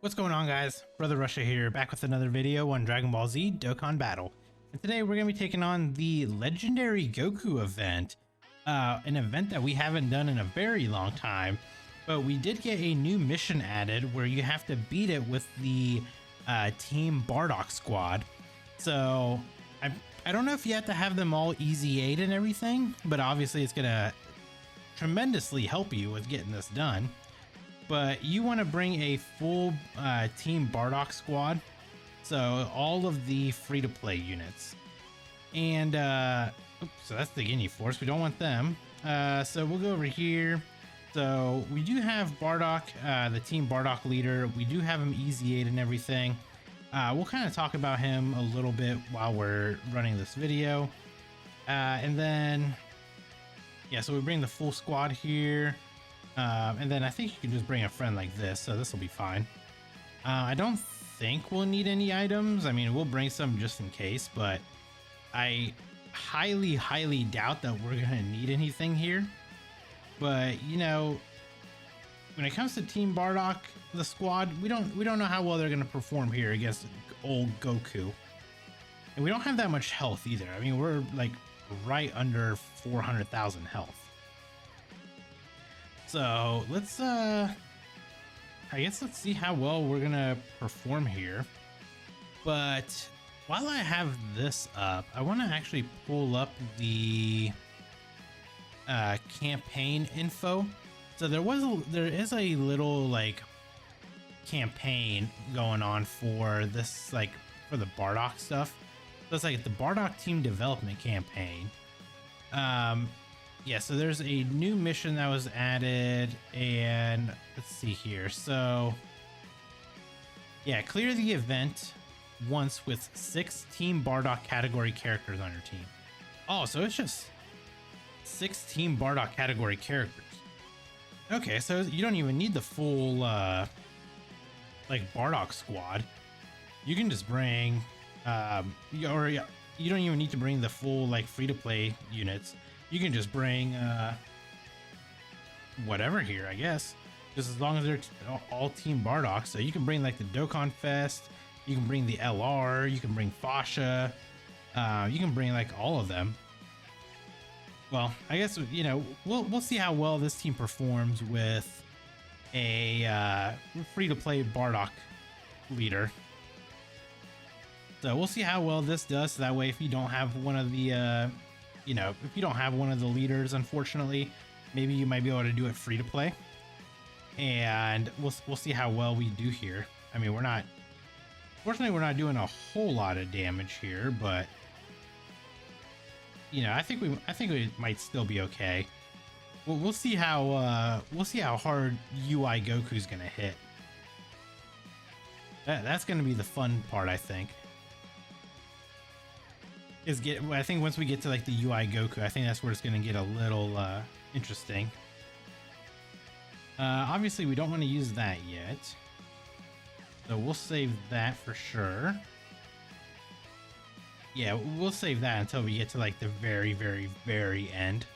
What's going on, guys? Brother Russia here, back with another video on Dragon Ball Z Dokkan Battle. And today we're going to be taking on the Legendary Goku event, an event that we haven't done in a very long time, but we did get a new mission added where you have to beat it with the Team BARDOCK squad. So I don't know if you have to have them all easy 8 and everything, but obviously it's going to tremendously help you with getting this done. But you want to bring a full Team BARDOCK squad, so all of the free-to-play units. And oops, so that's the Guinea Force. We don't want them. So we'll go over here. So we do have Bardock, the Team BARDOCK leader. We do have him easy 8 and everything. We'll kind of talk about him a little bit while we're running this video. And then, yeah, so we bring the full squad here. And then I think you can just bring a friend like this, so this will be fine. I don't think we'll need any items. I mean, we'll bring some just in case, but I highly doubt that we're gonna need anything here. But you know, when it comes to Team BARDOCK, the squad, we don't know how well they're gonna perform here against old Goku, and we don't have that much health either. I mean, we're like right under 400,000 health. So let's I guess let's see how well we're gonna perform here. But while I have this up, I want to actually pull up the campaign info. So there is a little like campaign going on for this, like for the BARDOCK stuff. So it's like the BARDOCK team development campaign. Yeah, so there's a new mission that was added, and let's see here. So yeah, clear the event once with 6 Team BARDOCK category characters on your team. Oh, so it's just 6 Team BARDOCK category characters. Okay, so you don't even need the full like BARDOCK squad. You can just bring you don't even need to bring the full like free-to-play units. You can just bring whatever here, I guess, just as long as they're all Team BARDOCK. So you can bring like the Dokkan Fest, you can bring the LR, you can bring Fasha, you can bring like all of them. Well, I guess, you know, we'll see how well this team performs with a free-to-play BARDOCK leader. So we'll see how well this does. So that way, if you don't have one of the you know, if you don't have one of the leaders, unfortunately, maybe you might be able to do it free to play, and we'll see how well we do here. I mean, fortunately we're not doing a whole lot of damage here, but you know, I think we might still be okay. We'll see how hard UI Goku's gonna hit. That's gonna be the fun part, I think. I think once we get to like the UI Goku, I think that's where it's going to get a little interesting. Obviously, we don't want to use that yet, so we'll save that for sure. Yeah, we'll save that until we get to like the very end.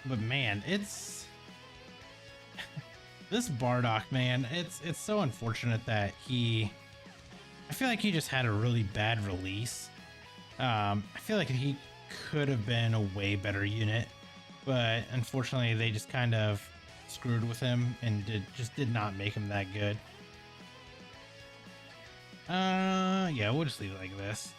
But man, it's this Bardock, man. It's so unfortunate that I feel like he just had a really bad release. I feel like he could have been a way better unit, but unfortunately they just kind of screwed with him and just did not make him that good. Yeah, we'll just leave it like this.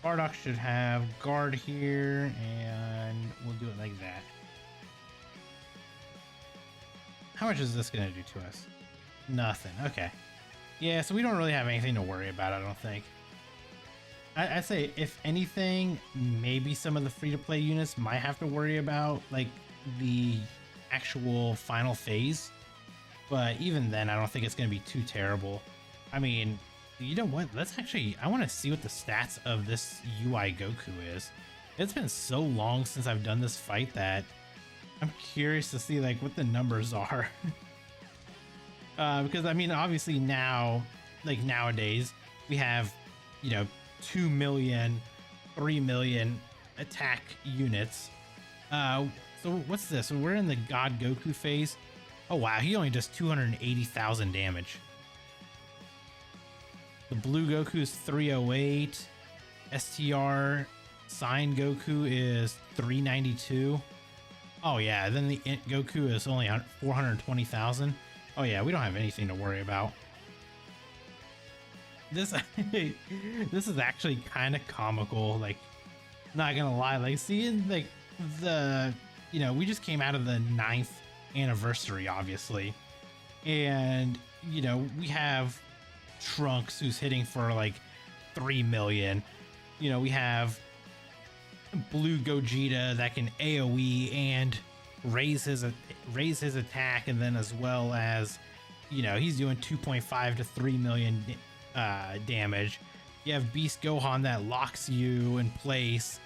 Bardock should have guard here, and we'll do it like that. How much is this gonna do to us? Nothing. Okay. Yeah, so we don't really have anything to worry about, I don't think. I'd say, if anything, maybe some of the free-to-play units might have to worry about, like, the actual final phase. But even then, I don't think it's going to be too terrible. I mean, you know what? I want to see what the stats of this UI Goku is. It's been so long since I've done this fight that I'm curious to see, like, what the numbers are. Because I mean, obviously now, like nowadays, we have, you know, 2 million, 3 million attack units. So So what's this? So we're in the God Goku phase. Oh wow, he only does 280,000 damage. The blue Goku is 308. STR Sign Goku is 392. Oh yeah, then the Int Goku is only 420,000. Oh yeah, we don't have anything to worry about. This this is actually kind of comical. Like, not gonna lie, like seeing like the, you know, we just came out of the 9th anniversary, obviously, and you know we have Trunks who's hitting for like 3 million. You know, we have Blue Gogeta that can AoE and raise his attack, and then as well as, you know, he's doing 2.5 to 3 million damage. You have Beast Gohan that locks you in place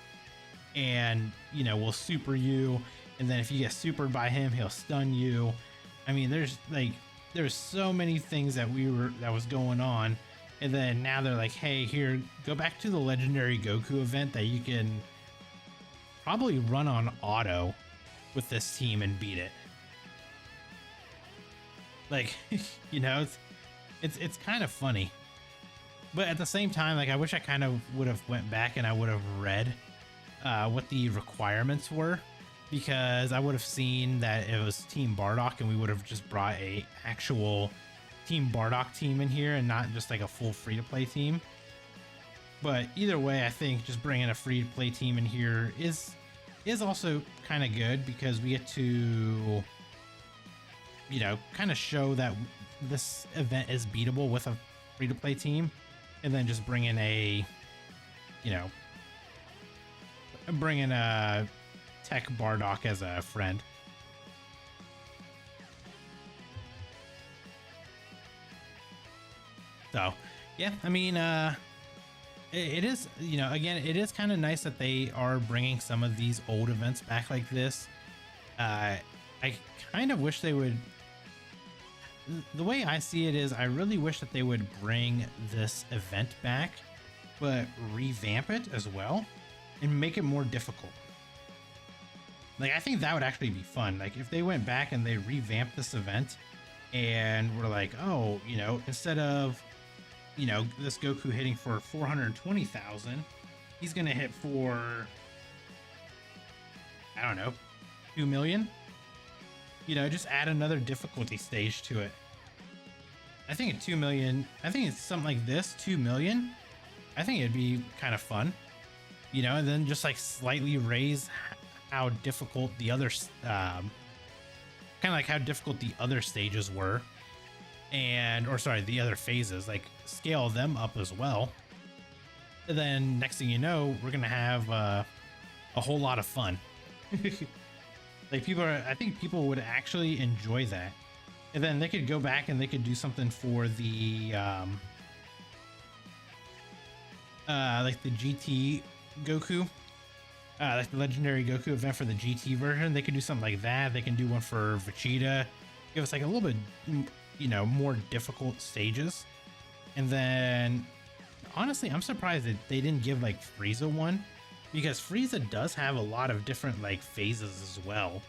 and, you know, will super you, and then if you get supered by him, he'll stun you. I mean, there's so many things that was going on, and then now they're like, hey, here, go back to the legendary Goku event that you can probably run on auto with this team and beat it. Like, you know, it's kind of funny, but at the same time, like, I wish I kind of would have went back and I would have read what the requirements were, because I would have seen that it was Team Bardock and we would have just brought a actual Team Bardock team in here and not just like a full free-to-play team. But either way, I think just bringing a free-to-play team in here is also kind of good, because we get to, you know, kind of show that this event is beatable with a free-to-play team, and then just bring in a, you know, bring in a Tech Bardock as a friend. So yeah, I mean, it is, you know, again, it is kind of nice that they are bringing some of these old events back like this. I kind of wish they would, the way I see it is, I really wish that they would bring this event back, but revamp it as well and make it more difficult. Like, I think that would actually be fun. Like, if they went back and they revamped this event and were like, oh, you know, instead of, you know, this Goku hitting for 420,000, he's gonna hit for, I don't know, 2 million. You know, just add another difficulty stage to it. I think at 2 million, I think it's something like this, 2 million. I think it'd be kind of fun, you know, and then just like slightly raise how difficult the other, kind of like how difficult the other stages were, and, or sorry, the other phases, like scale them up as well. And then next thing you know, we're gonna have a whole lot of fun. Like, I think people would actually enjoy that. And then they could go back and they could do something for the like the GT Goku, like the legendary Goku event for the GT version. They could do something like that. They can do one for Vegeta, give us like a little bit, you know, more difficult stages. And then honestly, I'm surprised that they didn't give like Frieza one, because Frieza does have a lot of different like phases as well.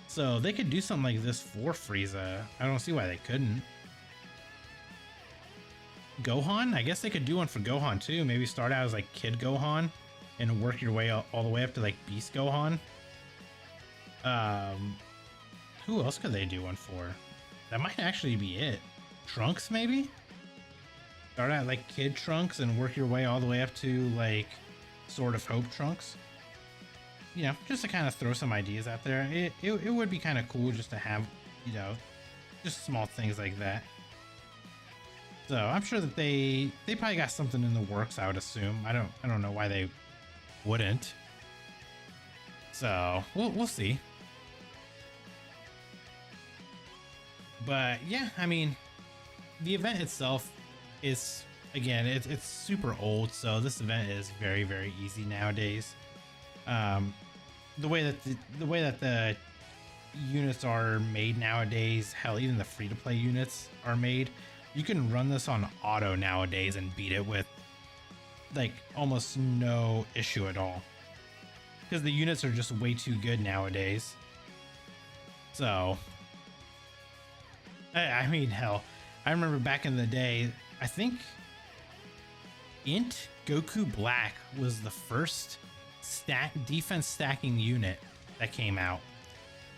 So they could do something like this for Frieza. I don't see why they couldn't. Gohan, I guess they could do one for Gohan too. Maybe start out as like Kid Gohan and work your way all the way up to like Beast Gohan. Who else could they do one for? That might actually be it. Trunks, maybe? Start out like Kid Trunks and work your way all the way up to like Sword of Hope Trunks. You know, just to kind of throw some ideas out there. It would be kind of cool just to have, you know, just small things like that. So I'm sure that they probably got something in the works, I would assume. I don't know why they wouldn't. So we'll see. But yeah, I mean, the event itself is, again, it's super old, so this event is very, very easy nowadays. The way that the units are made nowadays, hell, even the free-to-play units are made, you can run this on auto nowadays and beat it with like almost no issue at all, because the units are just way too good nowadays. So, I mean, hell, I remember back in the day, I think Int Goku Black was the first defense stacking unit that came out.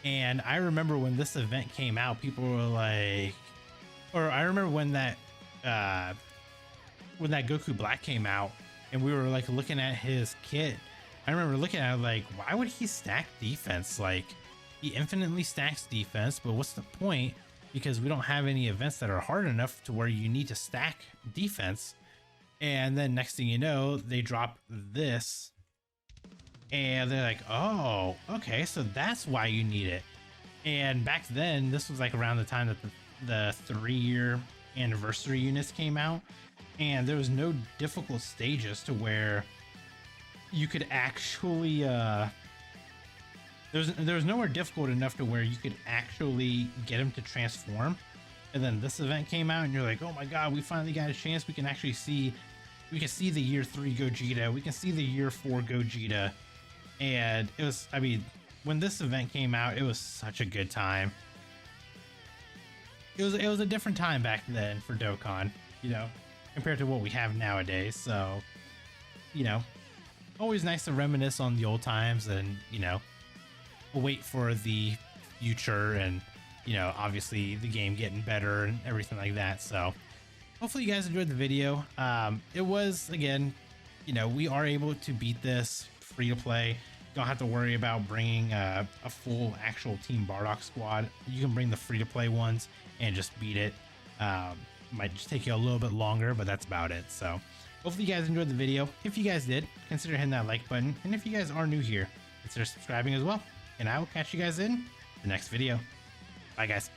And I remember when this event came out, people were like, or I remember when that Goku Black came out and we were like looking at his kit. I remember looking at it like, why would he stack defense? Like, he infinitely stacks defense, but what's the point? Because we don't have any events that are hard enough to where you need to stack defense. And then next thing you know, they drop this and they're like, oh, okay, so that's why you need it. And back then, this was like around the time that the 3-year anniversary units came out, and there was no difficult stages to where you could actually there was nowhere difficult enough to where you could actually get him to transform. And then this event came out and you're like, oh my god, we finally got a chance. We can actually see, we can see the year 3 Gogeta, we can see the year 4 Gogeta. And it was, I mean, when this event came out, it was such a good time. It was a different time back then for Dokkan, you know, compared to what we have nowadays. So, you know, always nice to reminisce on the old times, and, you know, wait for the future, and, you know, obviously the game getting better and everything like that. So hopefully you guys enjoyed the video. It was, again, you know, we are able to beat this free to play. Don't have to worry about bringing a full actual Team Bardock squad. You can bring the free to play ones and just beat it. Might just take you a little bit longer, but that's about it. So hopefully you guys enjoyed the video. If you guys did, consider hitting that like button. And if you guys are new here, consider subscribing as well. And I will catch you guys in the next video. Bye, guys.